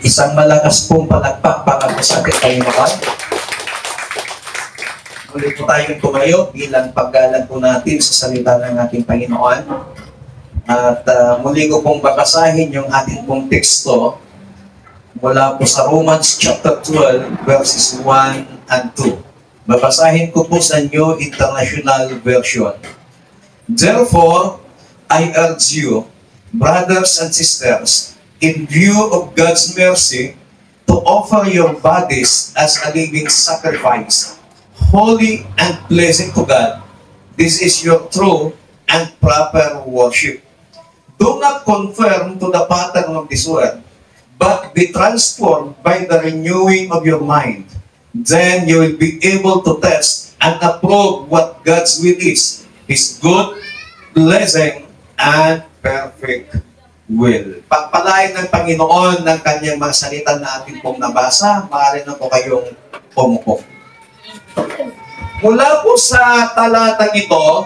Isang malakas pong palakpak para po sa ating Panginoon. Muli po tayong tumayo bilang paggalang po natin sa salita ng ating Panginoon. At muli ko pong babasahin yung ating pong teksto mula po sa Romans chapter 12 verses 1 and 2. Babasahin ko po sa New International Version. Therefore, I urge you, brothers and sisters, in view of God's mercy, to offer your bodies as a living sacrifice, holy and pleasing to God. This is your true and proper worship. Do not conform to the pattern of this world, but be transformed by the renewing of your mind. Then you will be able to test and approve what God's will is, His good, pleasing, and perfect will. Pagpalain ng Panginoon ng kanyang mga salita na ating pong nabasa, maaari na po kayong pumupo. Mula po sa talatang ito,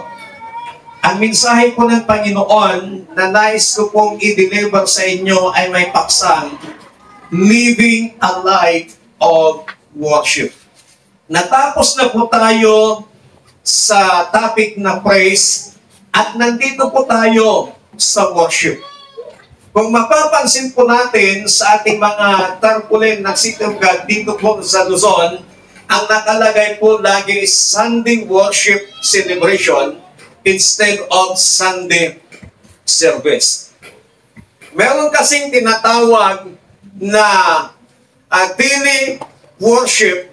ang mensahe po ng Panginoon na nais ko pong i-deliver sa inyo ay may paksang living a life of worship. Natapos na po tayo sa topic na praise at nandito po tayo sa worship. Kung mapapansin po natin sa ating mga tarpaulin ng City of God dito po sa Luzon, ang nakalagay po lagi is Sunday worship celebration instead of Sunday service. Meron kasing tinatawag na daily worship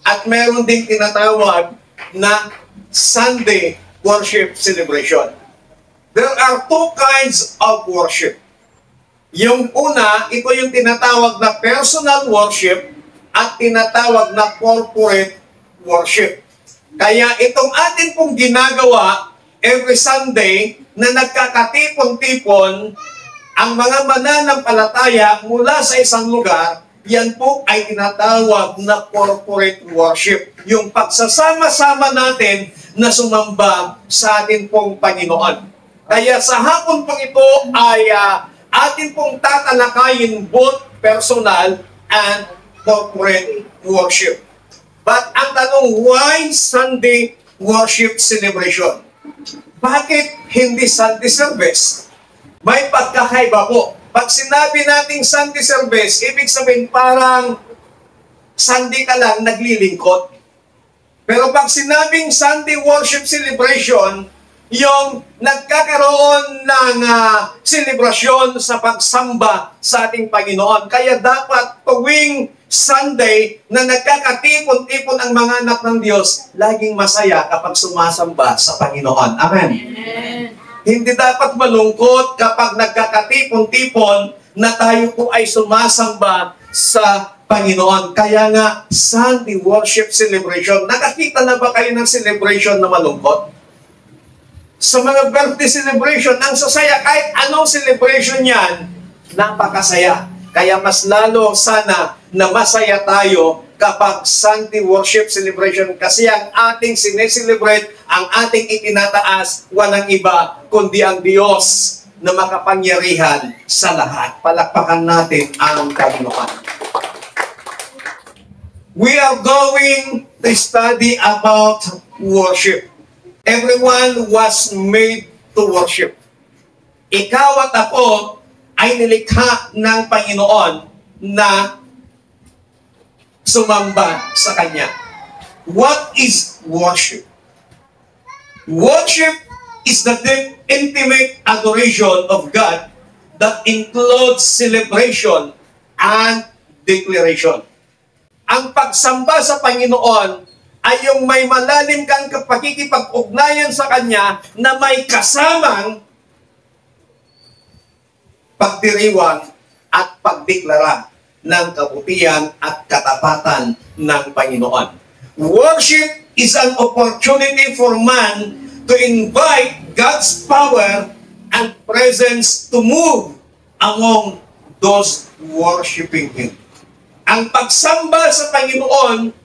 at meron ding tinatawag na Sunday worship celebration. There are two kinds of worship. Yung una, ito yung tinatawag na personal worship at tinatawag na corporate worship. Kaya itong atin pong ginagawa every Sunday na nagkakatipon-tipon ang mga mananampalataya mula sa isang lugar, yan po ay tinatawag na corporate worship. Yung pagsasama-sama natin na sumamba sa atin pong Panginoon. Kaya sa hapon pong ito ay atin pong tatalakayin both personal and corporate worship. But ang tanong, why Sunday worship celebration? Bakit hindi Sunday service? May pagkakaiba po. Pag sinabi nating Sunday service, ibig sabihin parang Sunday ka lang naglilingkod. Pero pag sinabing Sunday worship celebration, yung nagkakaroon ng selebrasyon sa pagsamba sa ating Panginoon. Kaya dapat tuwing Sunday na nagkakatipon-tipon ang mga anak ng Diyos, laging masaya kapag sumasamba sa Panginoon. Amen. Amen. Hindi dapat malungkot kapag nagkakatipon-tipon na tayo po ay sumasamba sa Panginoon. Kaya nga, Sunday worship celebration. Nakakita na ba kayo ng celebration na malungkot? Sa mga birthday celebration, ang sasaya, kahit anong celebration yan, napakasaya. Kaya mas lalo sana na masaya tayo kapag Sunday worship celebration kasi ang ating sineselebrate, ang ating itinataas, walang iba kundi ang Diyos na makapangyarihan sa lahat. Palakpakan natin ang Panginoon. We are going to study about worship. Everyone was made to worship. Ikaw at ako ay nilikha ng Panginoon na sumamba sa Kanya. What is worship? Worship is the deep, intimate adoration of God that includes celebration and declaration. Ang pagsamba sa Panginoon ay yung may malalim kang pakikipag-ugnayan sa Kanya na may kasamang pagdiriwang at pagdeklara ng kabutihan at katapatan ng Panginoon. Worship is an opportunity for man to invite God's power and presence to move among those worshiping Him. Ang pagsamba sa Panginoon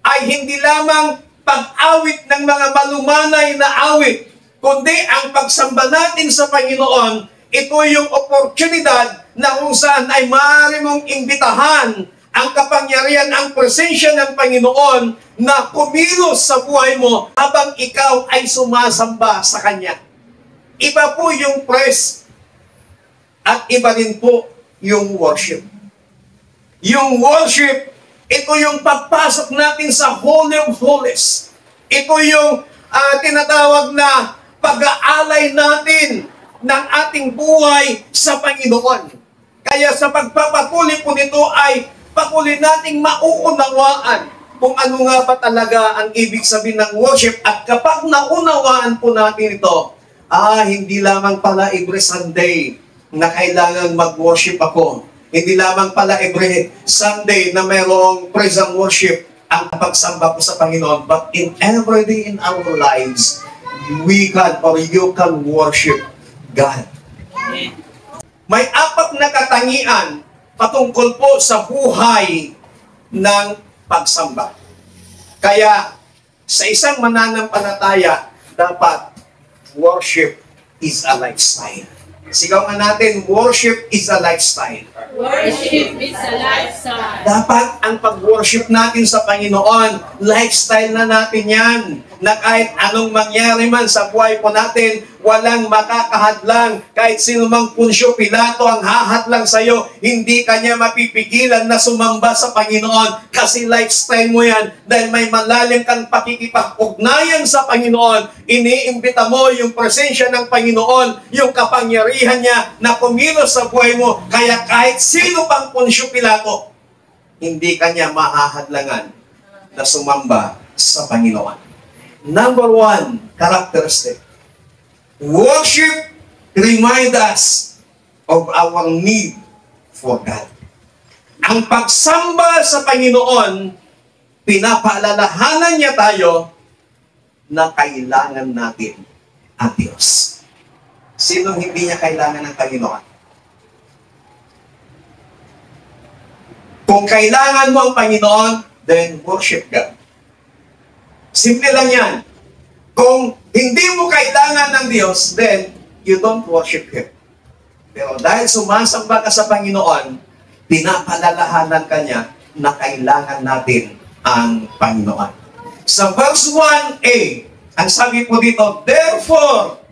ay hindi lamang pag-awit ng mga malumanay na awit, kundi ang pagsamba natin sa Panginoon ito yung oportunidad na kung saan ay maaari mong imbitahan ang kapangyarihan, ang presensya ng Panginoon na kumilos sa buhay mo habang ikaw ay sumasamba sa Kanya. Iba po yung praise at iba din po yung worship. Yung worship, ito yung pagpasok natin sa Holy of Holies. Ito yung tinatawag na pag-aalay natin ng ating buhay sa Panginoon. Kaya sa pagpapatuloy po nito ay patuloy nating mauunawaan kung ano nga ba talaga ang ibig sabihin ng worship. At kapag naunawaan po natin ito, hindi lamang pala every Sunday na kailangan mag-worship ako. Hindi lamang pala every Sunday na mayroong praise and worship ang pagsamba ko sa Panginoon. But in every day in our lives, we can or you can worship God. May apat na katangian patungkol po sa buhay ng pagsamba. Kaya sa isang mananampalataya, dapat worship is a lifestyle. Sigaw nga natin, worship is a lifestyle. Worship is a lifestyle. Dapat ang pag-worship natin sa Panginoon, lifestyle na natin yan. Na kahit anong mangyari man sa buhay po natin, walang makakahadlang. Kahit sino mang Punsyo Pilato ang hahadlang sa iyo, hindi kanya mapipigilan na sumamba sa Panginoon. Kasi lifestyle mo yan. Dahil may malalim kang pakikipag-ugnayan sa Panginoon. Iniimbita mo yung presensya ng Panginoon, yung kapangyarihan niya na kumilos sa buhay mo. Kaya kahit sino pang Punsyo Pilato, hindi kanya mahahadlangan na sumamba sa Panginoon. Number 1, characteristic. Worship reminds us of our need for God. Ang pagsamba sa Panginoon, pinapaalalahanan niya tayo na kailangan natin ang Diyos. Sinong hindi niya kailangan ng Panginoon? Kung kailangan mo ang Panginoon, then worship God. Simple lang yan. Kung hindi mo kailangan ng Diyos, then you don't worship Him. Pero dahil sumasamba ka sa Panginoon, pinapalalahanan ka niya na kailangan natin ang Panginoon. Sa verse 1a, ang sabi po dito, therefore,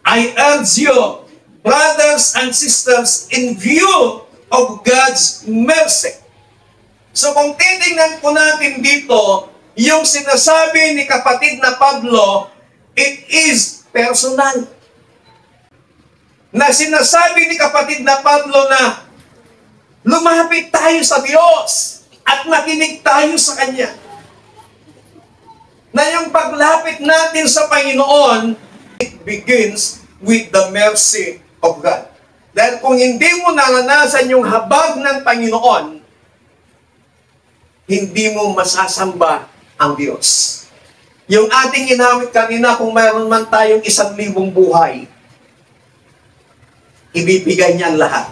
I urge you, brothers and sisters, in view of God's mercy. So kung titingnan po natin dito, yung sinasabi ni kapatid na Pablo, it is personal. Na sinasabi ni kapatid na Pablo na lumapit tayo sa Diyos at makinig tayo sa Kanya. Na yung paglapit natin sa Panginoon, it begins with the mercy of God. Dahil kung hindi mo naranasan yung habag ng Panginoon, hindi mo masasamba ang Diyos. Yung ating inawit kanina, kung mayroon man tayong 1,000 buhay, ibibigay niya ang lahat.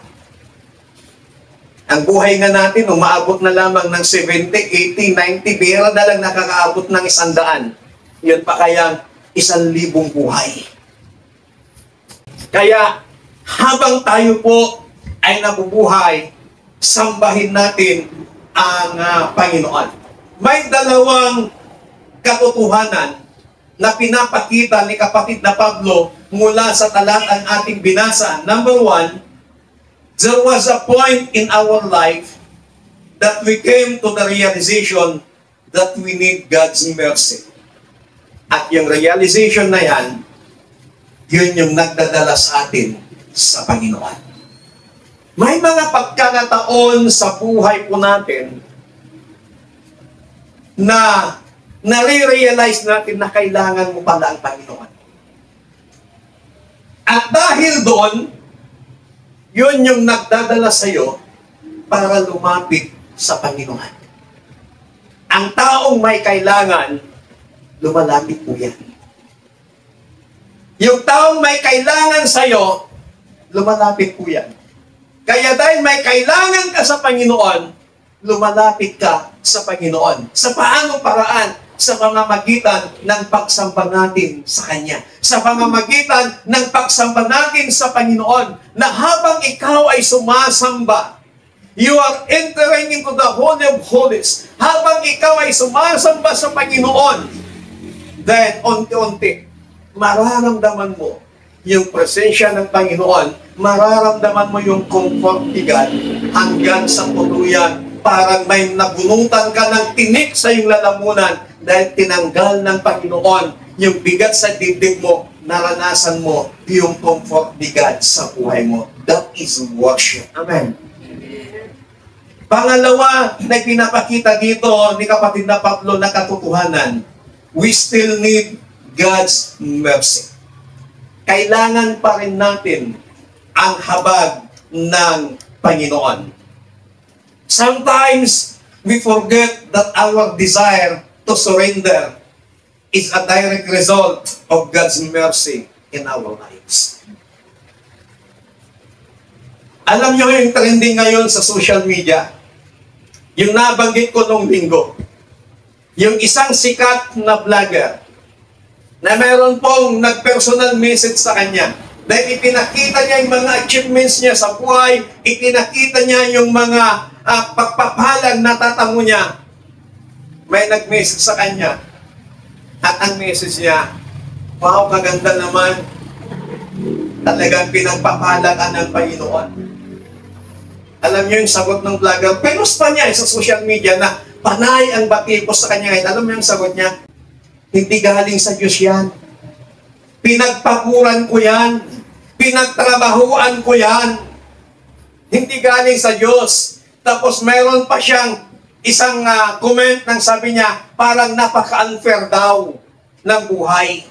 Ang buhay nga natin, umaabot na lamang ng 70, 80, 90, bihira na lang nakakaabot ng 100. Yun pa kayang 1,000 buhay. Kaya, habang tayo po ay nabubuhay, sambahin natin ang Panginoon. May dalawang katotohanan na pinapakita ni kapatid na Pablo mula sa talatang ating binasa. Number 1, there was a point in our life that we came to the realization that we need God's mercy. At yung realization na yan, yun yung nagdadala sa atin sa Panginoon. May mga pagkakataon sa buhay po natin na nare-realize natin na kailangan mo pala ang Panginoon. At dahil doon, yun yung nagdadala sa iyo para lumapit sa Panginoon. Ang taong may kailangan, lumalapit po yan. Yung taong may kailangan sa iyo, lumalapit po yan. Kaya dahil may kailangan ka sa Panginoon, lumalapit ka sa Panginoon. Sa paanong paraan? sa pamamagitan ng pagsamba natin sa Kanya. Sa pamamagitan ng pagsamba natin sa Panginoon, na habang ikaw ay sumasamba, you are entering into the Holy of Holies. Habang ikaw ay sumasamba sa Panginoon, then unti-unti, mararamdaman mo yung presensya ng Panginoon, mararamdaman mo yung comfort ni God hanggang sa tuluyan. Parang may nabunutan ka ng tinik sa iyong lalamunan dahil tinanggal ng Panginoon yung bigat sa dibdib mo, naranasan mo yung comfort ni God sa buhay mo. That is worship. Amen. Pangalawa na pinapakita dito ni kapatid na Pablo na katotohanan, we still need God's mercy. Kailangan pa rin natin ang habag ng Panginoon. Sometimes, we forget that our desire to surrender is a direct result of God's mercy in our lives. Alam niyo yung trending ngayon sa social media, yung nabanggit ko nung linggo, yung isang sikat na vlogger, na meron pong nag-personal message sa kanya, dahil ipinakita niya yung mga achievements niya sa buhay, ipinakita niya yung mga pagpapalang natatamo niya. May nag-message sa kanya, at ang message niya, wow, kaganda naman, talagang pinagpapala ka ng Panginoon. Alam niyo yung sagot ng vlogger, penos pa niya sa social media na panay ang batipos sa kanya ngayon. Alam mo yung sagot niya? Hindi galing sa Diyos yan. Pinagpakuran ko yan. Pinagtrabahuan ko yan. Hindi galing sa Diyos. Tapos mayroon pa siyang isang comment ng sabi niya, parang napaka-unfair daw ng buhay.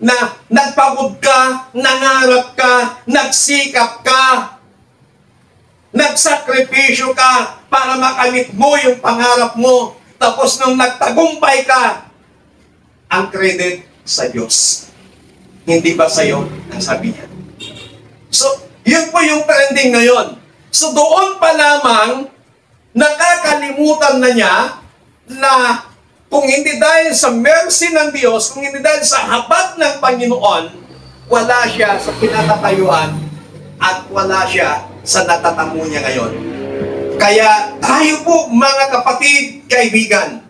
Na nagpagod ka, nangarap ka, nagsikap ka, nagsakripisyo ka para makamit mo yung pangarap mo. Tapos nung nagtagumpay ka, ang credit sa Diyos. Hindi ba sa'yo? Ang sabi niya. So, yun po yung trending ngayon. So, doon pa lamang, nakakalimutan na niya na kung hindi dahil sa mercy ng Diyos, kung hindi dahil sa habag ng Panginoon, wala siya sa pinatatayuan at wala siya sa natatamo niya ngayon. Kaya tayo po mga kapatid, kaibigan,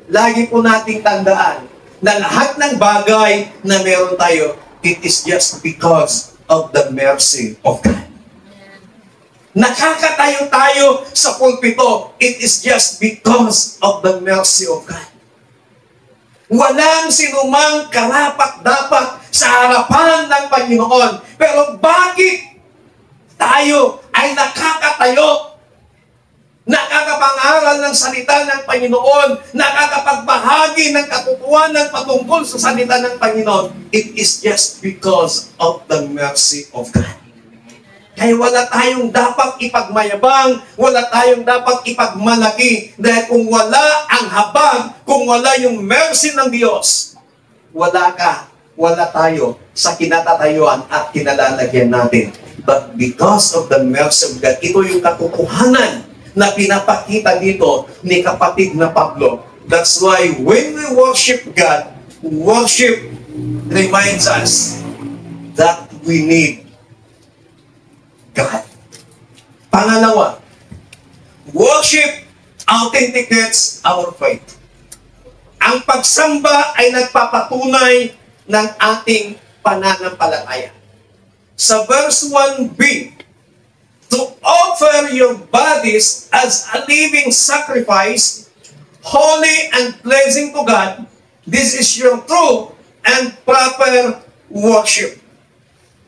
lagi po nating tandaan na lahat ng bagay na meron tayo, it is just because of the mercy of God. Nakakatayo tayo sa pulpito, it is just because of the mercy of God. Walang sinumang karapat-dapat sa harapan ng Panginoon. Pero bakit tayo ay nakakatayo, nakakapangaral ng salita ng Panginoon, nakakapagbahagi ng katotohanan patungkol sa salita ng Panginoon? It is just because of the mercy of God. Kaya wala tayong dapat ipagmayabang, wala tayong dapat ipagmalaki, dahil kung wala ang habag, kung wala yung mercy ng Diyos, wala ka, wala tayo sa kinatatayuan at kinalalagyan natin. But because of the mercy of God, ito yung katotohanan na pinapakita dito ni kapatid na Pablo. That's why when we worship God, worship reminds us that we need God. Pangalawa, worship authenticates our faith. Ang pagsamba ay nagpapatunay ng ating pananampalataya. Sa verse 1b, to offer your bodies as a living sacrifice, holy and pleasing to God, this is your true and proper worship.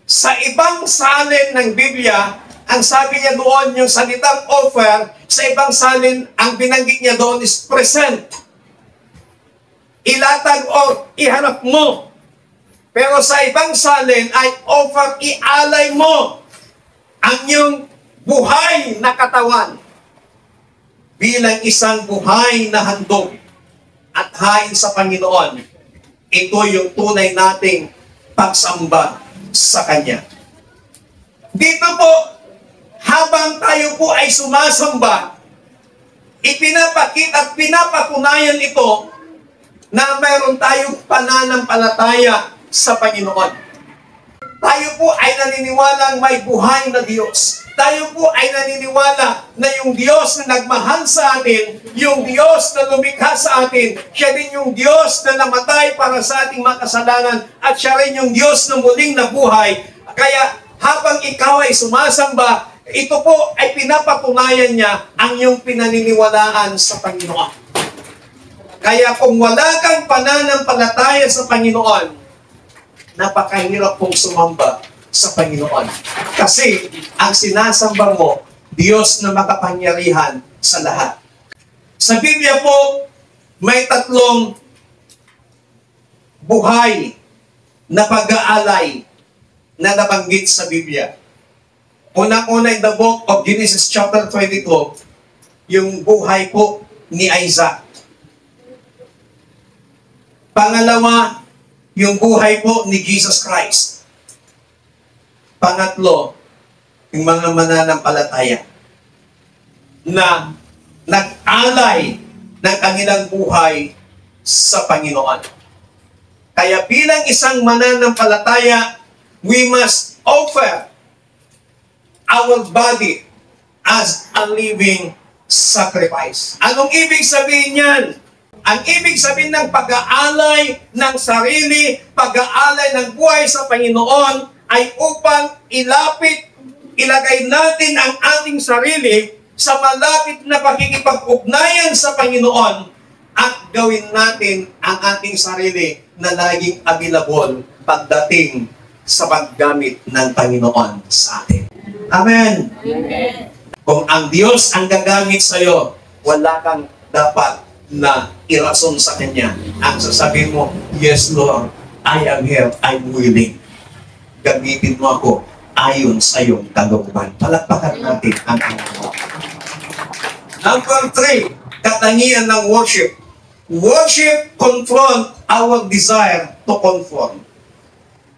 Sa ibang salin ng Biblia, ang sabi niya doon, yung salitang offer, sa ibang salin, ang binanggit niya doon is present. Ilatag o iharap mo. Pero sa ibang salin ay offer, ialay mo ang iyong buhay na katawan bilang isang buhay na handog at hain sa Panginoon. Ito yung tunay nating pagsamba sa Kanya. Dito po, habang tayo po ay sumasamba, ipinapakita at pinapatunayan ito na mayroon tayong pananampalataya sa Panginoon. Tayo po ay naniniwalang may buhay na Diyos. Tayo po ay naniniwala na yung Diyos na nagmahal sa atin, yung Diyos na lumikha sa atin, siya din yung Diyos na namatay para sa ating mga kasalanan, at siya rin yung Diyos na muling nabuhay. Kaya habang ikaw ay sumasamba, ito po ay pinapatunayan niya ang iyong pinaniniwalaan sa Panginoon. Kaya kung wala kang pananampalataya sa Panginoon, napakahirap pong sumamba sa Panginoon. Kasi ang sinasamba mo, Diyos na makapangyarihan sa lahat. Sa Biblia po, may 3 buhay na pag-aalay na nabanggit sa Biblia. Unang-una in the book of Genesis chapter 22, yung buhay po ni Isaac. Pangalawa, yung buhay po ni Jesus Christ. Pangatlo, yung mga mananampalataya na nag-alay ng kanilang buhay sa Panginoon. Kaya bilang isang mananampalataya, we must offer our body as a living sacrifice. Anong ibig sabihin yan? Ang ibig sabihin ng pag-aalay ng sarili, pag-aalay ng buhay sa Panginoon ay upang ilagay natin ang ating sarili sa malapit na pakikipag-ugnayan sa Panginoon at gawin natin ang ating sarili na laging available pagdating sa paggamit ng Panginoon sa atin. Amen. Amen. Kung ang Diyos ang gagamit sa iyo, wala kang dapat na irason sa Kanya. Ang sasabihin mo, yes Lord, I am here, I'm willing. Gamitin mo ako ayon sa iyong kalooban. Palakpakan natin ang Panginoon. Number 3, katangian ng worship. Worship confront our desire to conform.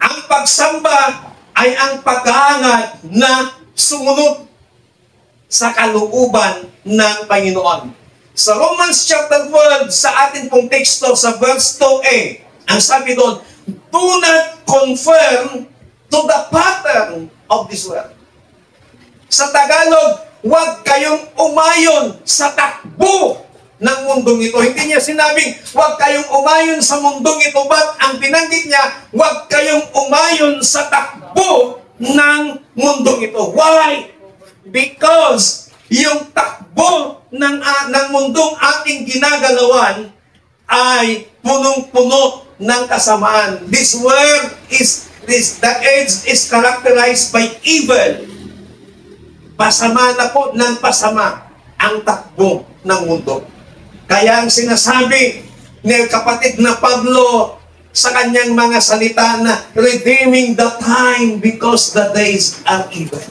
Ang pagsamba ay ang pag-aangat na sumunod sa kalooban ng Panginoon. Sa Romans chapter 12, sa atin pong teksto, sa verse 2a, ang sabi doon, do not conform to the pattern of this world. Sa Tagalog, huwag kayong umayon sa takbo ng mundong ito. Hindi niya sinabing, huwag kayong umayon sa mundong ito, but ang binanggit niya, huwag kayong umayon sa takbo ng mundong ito. Why? Because yung takbo ng mundong ating ginagalawan ay punong-puno ng kasamaan. This world the age is characterized by evil. Pasama na po ng pasama ang takbo ng mundo. Kaya ang sinasabi ni kapatid na Pablo sa kanyang mga salita na redeeming the time because the days are evil.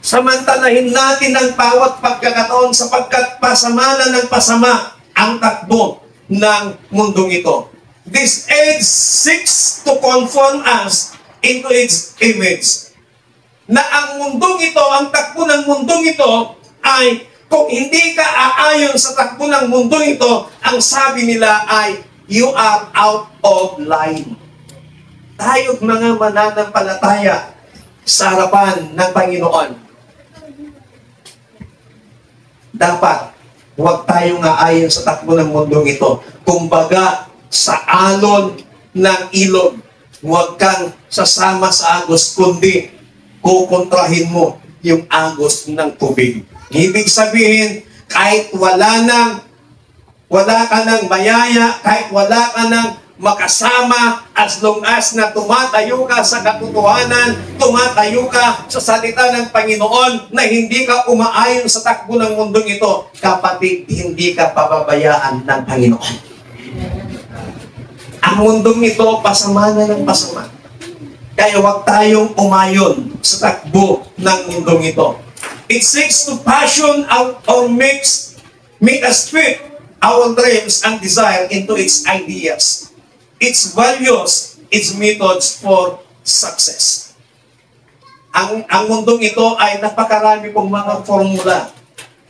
Samantalahin natin ang bawat pagkakataon sapagkat pasama na ng pasama ang takbo ng mundong ito. This age seeks to conform us into its image. Na ang mundong ito, ang takbo ng mundong ito ay kung hindi ka aayon sa takbo ng mundong ito, ang sabi nila ay you are out of line. Tayo mga mananampalataya sa harapan ng Panginoon, dapat huwag tayong aayon sa takbo ng mundong ito. Kumbaga, sa alon ng ilog, huwag kang sasama sa agos, kundi kukontrahin mo yung agos ng tubig. Ibig sabihin, kahit wala ka ng mayaya, kahit wala ka ng makasama, as long as na tumatayo ka sa katotohanan, tumatayo ka sa salita ng Panginoon na hindi ka umaayon sa takbo ng mundong ito, kapatid, hindi ka pababayaan ng Panginoon. Ang mundong ito, pasama na ng pasama. Kaya huwag tayong umayon sa takbo ng mundong ito. It seeks to passion or make us fit our dreams and desire into its ideas, its values, its methods for success. Ang mundong ito ay napakarami pong mga formula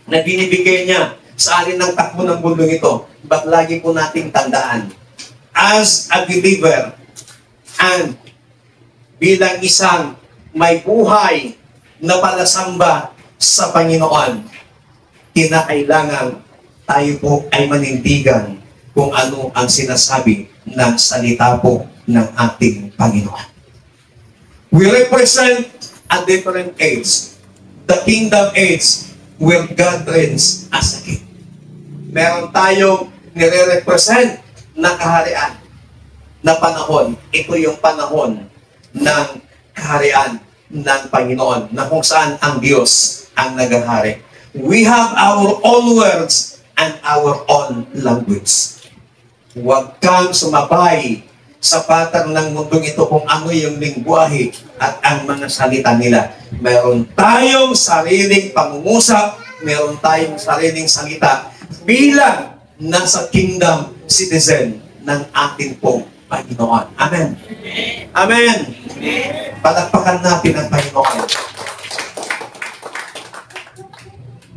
na binibigay niya sa alin ng takbo ng mundong ito. But lagi po nating tandaan, as a believer, and bilang isang may buhay na palasamba sa Panginoon, kinakailangan tayo po ay manindigan kung ano ang sinasabi ng salita po ng ating Panginoon. We represent a different age. The kingdom age where God reigns as a king. Meron tayong nire-represent na kaharian na panahon. Ito yung panahon ng kaharian ng Panginoon na kung saan ang Diyos ang naghahari. We have our own words and our own language. Huwag kang sumabay sa pattern ng mundong ito kung ano yung lingwahe at ang mga salita nila. Meron tayong sariling pangungusap, meron tayong sariling salita bilang nasa kingdom citizen ng ating pong Panginoon. Amen. Amen. Palakpakan natin ang Panginoon.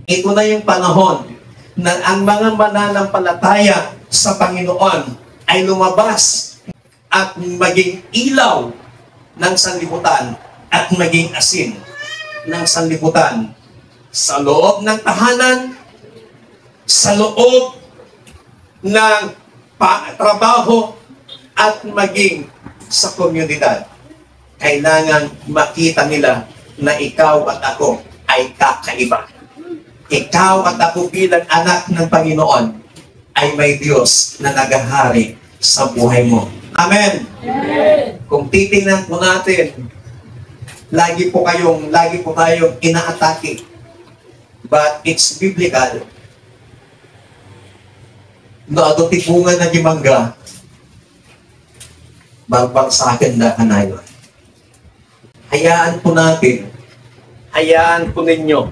Ito na yung panahon na ang mga mananampalataya sa Panginoon ay lumabas at maging ilaw ng sanlibutan at maging asin ng sanlibutan sa loob ng tahanan, sa loob ng trabaho, at maging sa komunidad. Kailangan makita nila na ikaw at ako ay kakaiba. Ikaw at ako bilang anak ng Panginoon ay may Diyos na naghahari sa buhay mo. Amen. Amen. Kung titingnan po natin, lagi po tayong inaatake. But it's biblical. No, ato tipungan na gimangga, barbang sa akin na kanayon. Hayaan po natin, hayaan po ninyo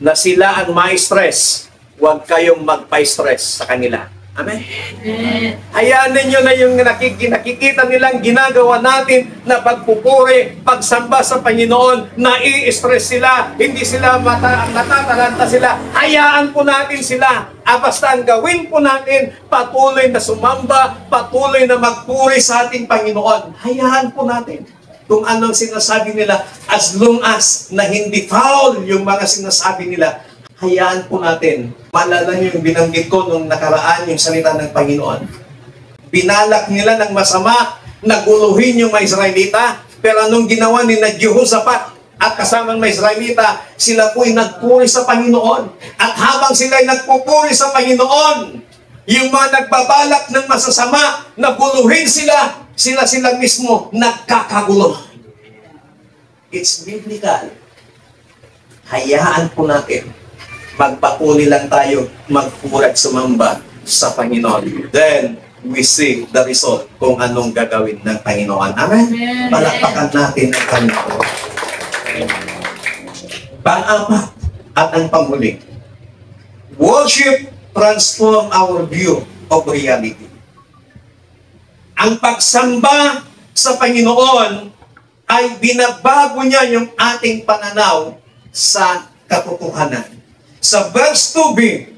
na sila ang may stress, huwag kayong magpa-stress sa kanila. Amen? Amen. Hayaan ninyo na yung nakikita nilang ginagawa natin na pagpupuri, pagsamba sa Panginoon, nai-stress sila, hindi sila natatalanta sila. Hayaan po natin sila. Basta ang gawin po natin, patuloy na sumamba, patuloy na magpuri sa ating Panginoon. Hayaan po natin kung anong sinasabi nila, as long as na hindi foul yung mga sinasabi nila. Hayaan po natin. Maalala niyo yung binanggit ko nung nakaraan yung salita ng Panginoon. Binalak nila ng masama, naguluhin yung mga Israelita, pero anong ginawa ni Jehoshaphat at kasamang mga Israelita, sila po'y nagpuri sa Panginoon. At habang sila'y nagpupuri sa Panginoon, yung mga nagbabalak ng masasama, naguluhin sila, sila mismo nagkakagulo. It's biblical. Hayaan po natin. Magpapuli lang tayo, magpuri at sumamba sa Panginoon. Then, we see the result kung anong gagawin ng Panginoon. Amen? Palakpakan natin ang Panginoon. Pang-apat at ang panghuli. Worship transform our view of reality. Ang pagsamba sa Panginoon ay binabago niya yung ating pananaw sa katotohanan. Sa verse 2b,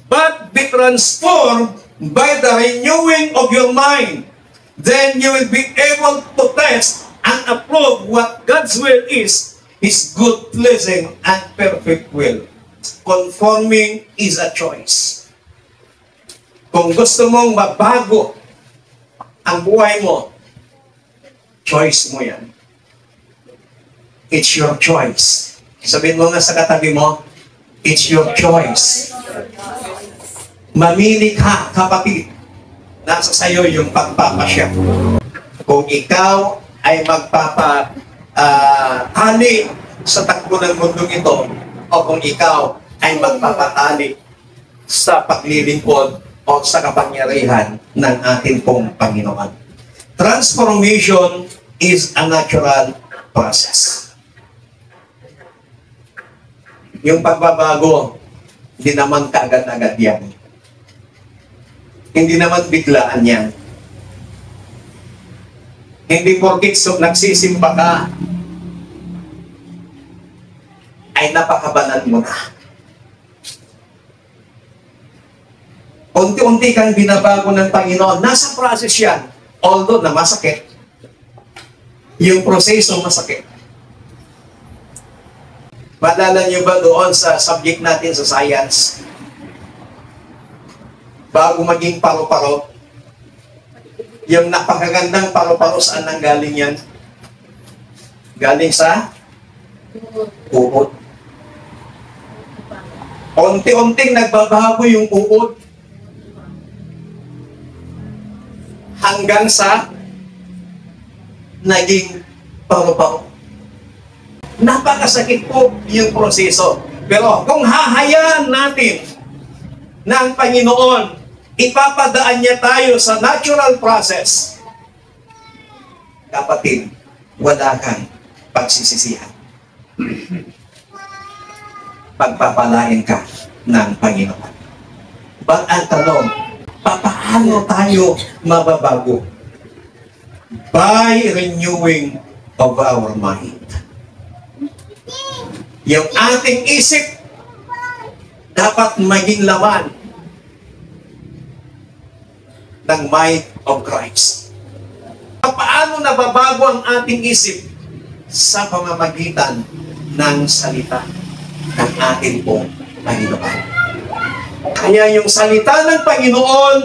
but be transformed by the renewing of your mind. Then you will be able to test and approve what God's will is, His good, pleasing, and perfect will. Conforming is a choice. Kung gusto mong mabago ang buhay mo, choice mo yan. It's your choice. Sabihin mo nga sa katabi mo, it's your choice. Mamili ka, kapatid. Nasa sayo yung pagpapasya. Kung ikaw ay magpapatali sa takbo ng mundong ito, o kung ikaw ay magpapatali sa paglilingkod o sa kapangyarihan ng ating pong Panginoon. Transformation is a natural process. Yung pagbabago, hindi naman kaagad-agad yan. Hindi naman biglaan yan. Hindi porkit nagsisimba ka, ay napakabanal mo na. Unti-unti kang binabago ng Panginoon. Nasa process yan. Although na masakit, yung proseso masakit. Maalala niyo ba doon sa subject natin sa science? Bago maging paro-paro, yung napakagandang paro-paro, saan nang galing yan? Galing sa uod. Unti-unting nagbabago yung uod hanggang sa naging paro-paro. Napakasakit po yung proseso. Pero kung hahayaan natin na ang Panginoon, ipapadaan niya tayo sa natural process, kapatid, wala kang pagsisisihan. Pagpapalain ka ng Panginoon. But ang tanong, paano tayo mababago? By renewing of our mind. Yung ating isip dapat maging laman ng mind of Christ. Paano nababago ang ating isip? Sa pamamagitan ng salita ng ating pong Panginoon. Kaya yung salita ng Panginoon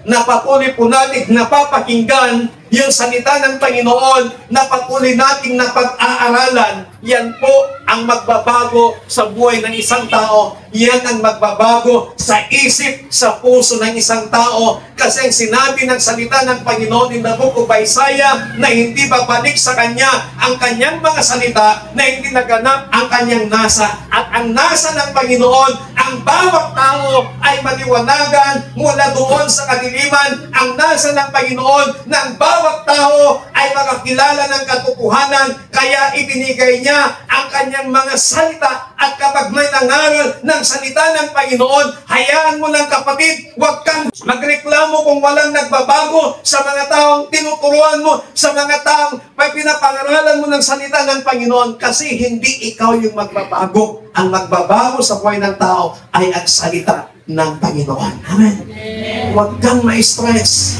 na patuloy po natin napapakinggan, yung salita ng Panginoon na patuloy nating napag-aaralan, yan po ang magbabago sa buhay ng isang tao. Yan ang magbabago sa isip, sa puso ng isang tao. Kasi ang sinabi ng salita ng Panginoon in the book of Isaiah na hindi babalik sa Kanya ang Kanyang mga salita, na hindi naganap ang Kanyang nasa. At ang nasa ng Panginoon, ang bawat tao ay maliwanagan mula doon sa kadiliman. Ang nasa ng Panginoon, ng bawat tao ay makakilala ng katotohanan. Kaya ibinigay niya ang Kanyang mga salita. At kapag may nangaral ng salita ng Panginoon, hayaan mo lang kapatid, huwag kang magreklamo kung walang nagbabago sa mga taong tinuturuan mo, sa mga taong pinapangaralan mo ng salita ng Panginoon, kasi hindi ikaw yung magbabago. Ang magbabago sa buhay ng tao ay ang salita ng Panginoon. Amen. Huwag kang ma-stress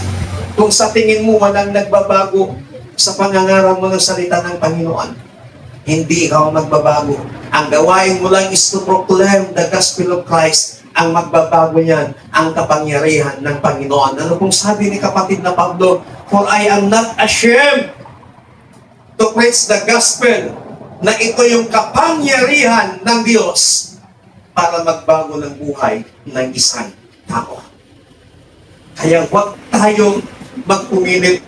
kung sa tingin mo walang nagbabago sa pangangaral mo ng salita ng Panginoon. Hindi ikaw magbabago. Ang gawain mo lang is to proclaim the gospel of Christ. Ang magbabago niyan, ang kapangyarihan ng Panginoon. Ano kung sabi ni kapatid na Pablo, for I am not ashamed to preach the gospel, na ito yung kapangyarihan ng Diyos para magbago ng buhay ng isang tao. Kaya huwag tayong magpumilit,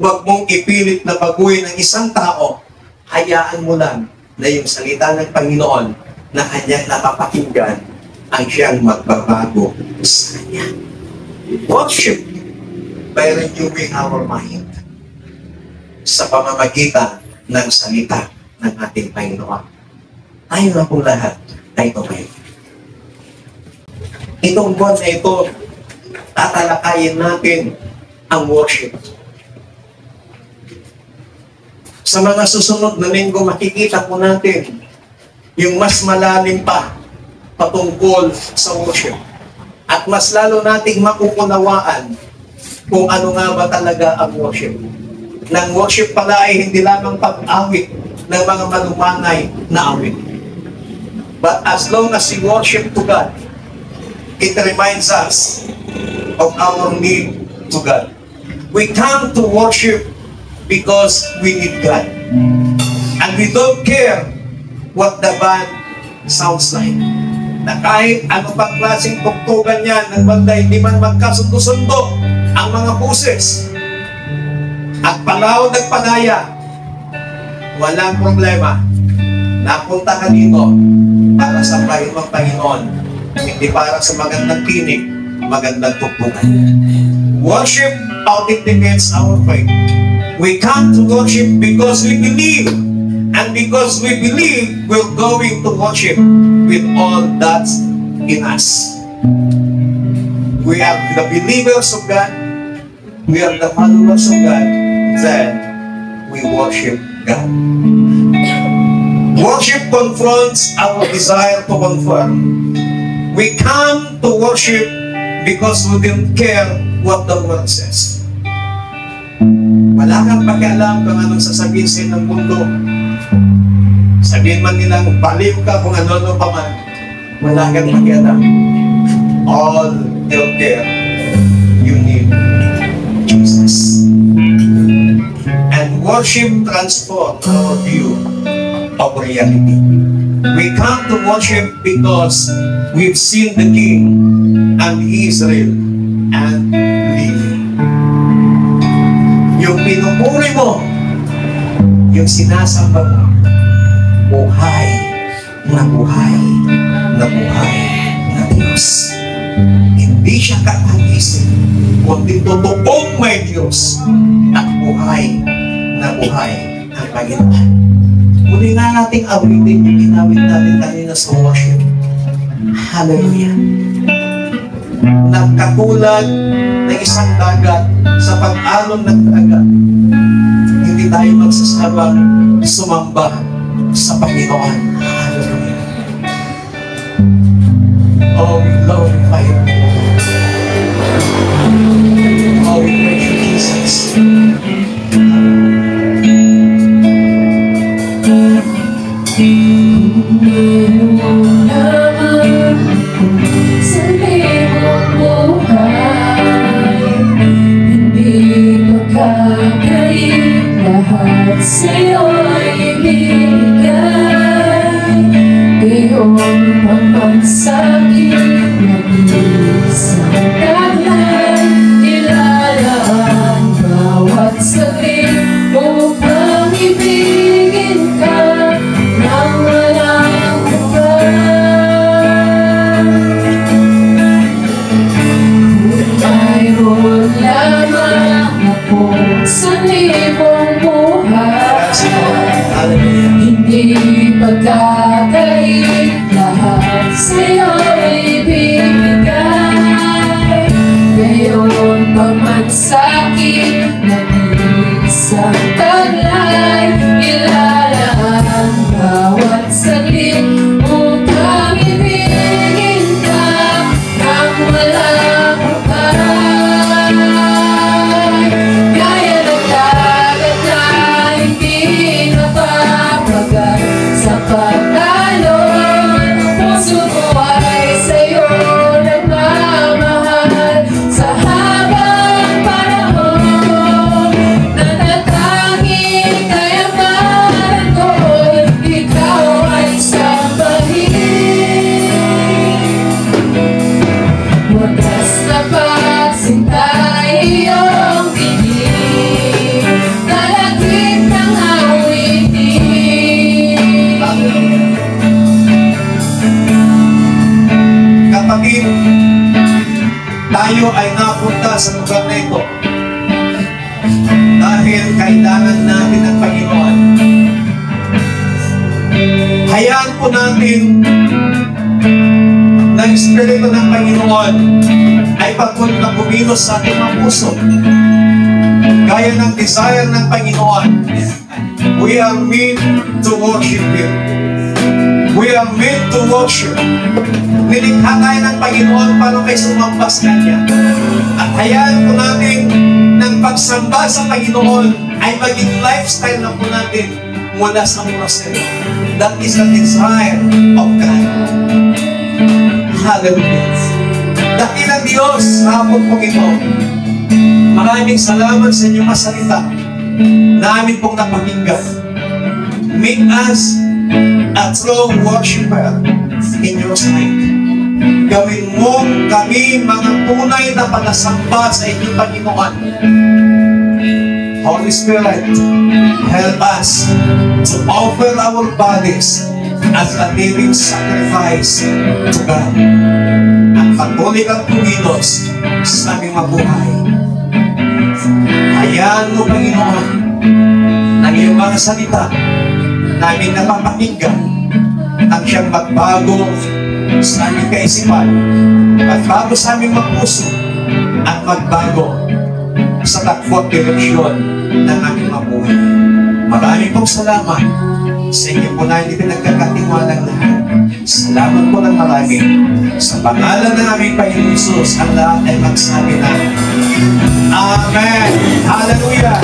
huwag mong ipilit na baguhin ng isang tao. Hayaan mo lang na yung salita ng Panginoon na kanyang napapakinggan ang siyang magbabago sa kanya. Worship by renewing our mind sa pamamagitan ng salita ng ating Panginoon. Tayo na po lahat ay tumayo. Itong buwan na ito, tatalakayin natin ang worship. Sa mga susunod na linggo, makikita po natin yung mas malalim pa patungkol sa worship. At mas lalo nating makukunawaan kung ano nga ba talaga ang worship. Nang worship pala ay hindi lamang pag-awit ng mga malumanay na awit. But as long as we worship to God, it reminds us of our need to God. We come to worship because we need God. And we don't care what the band sounds like. Na kahit ano pang klaseng tugtugan yan, ng banda, hindi man magkasundo-sundo ang mga buses at palawad at panaya, walang problema. Napunta ka dito para sa bayan ng Panginoon, hindi para sa magandang tinig, magandang tugtugan. Worship authenticates our faith. We come to worship because we believe. And because we believe, we're going to worship with all that's in us. We are the believers of God. We are the followers of God. Then, we worship God. Worship confronts our desire to conform. We come to worship because we didn't care what the world says. Wala kang pakialam kung anong sasabihin sa'yo ng mundo. Sabihin man nilang baliw ka kung ano-ano pa man. Wala kang pakialam. All you care, you need Jesus. And worship transforms our view of reality. We come to worship because we've seen the King and He is real and living. Yung pinupuri mo, yung sinasamba mo, buhay na buhay na buhay na Diyos. Hindi siya kakagising, kundi totoong may Diyos at buhay na buhay ang Panginoon. Muli nga nating awitin yung ginawin natin kanina sa worship. Hallelujah. Nagkatulad ng isang dagat sa pag-alon ng dagat, hindi tayo magsasabang sumamba sa Panginoon. Hallelujah. Oh, we glorify you. Oh, we praise you, Jesus. Sa'yo'y ibigay, iyong pamansakit na isang taglay, ilalaan bawat saglit upang ibigin ka ng walang hanggan. Kung mayroon lamang akong sanibong hindi pagkakait, lahat sa'yo'y ibigay. Ngayon pamansakit na isang taglay, ilalaan bawat saglit upang ibigin ka ng walang hanggan. Gaya ng dagat na hindi napapagal sa pag-alon, puso ko ay sa'yo nagmamahal. Sa habang panahon, natatanging kayamanan ko'y ikaw ay sambahin. Wagas na pagsintay iyong tinig, kalagit ng awitin. Kapatid, tayo ay napunta sa lugar na ito dahil kailangan natin ang Panginoon. Hayaan po natin na Espiritu ng Panginoon ay patuloy na kumilos sa ating mga puso. Gaya ng desire ng Panginoon, we are meant to worship Him. We are meant to worship. Nilikha tayo ng Panginoon para may sumamba sa Kanya. At hayaan po natin ng pagsamba sa Panginoon ay maging lifestyle na po natin mula sa murasero. That is the desire of God. Hallelujah. Dakilang Diyos, sa hapon pong ito, maraming salamat sa inyong masalita na amin pong napakinggan. Make us a true worshiper in your sight. Gawin mo kami mga tunay na palasamba sa inyong Panginoon. Holy Spirit, help us to offer our bodies as a living sacrifice to God. Ang patuloy kang kumilos sa aming mabuhay. Hayaan mo, Panginoon, ng iyong mga salita namin napapakinggan ang siyang magbago sa aming kaisipan, magbago sa aming mga puso, at magbago sa takbo at direksyon ng aming mabuhay. Maraming pong salamat Sa inyo po na hindi pinagkakatiwalang lahat. Salamat po ng marami. Sa pangalan ng aming Panginoon Jesus, ang lahat ay magsabi na Amen. Hallelujah.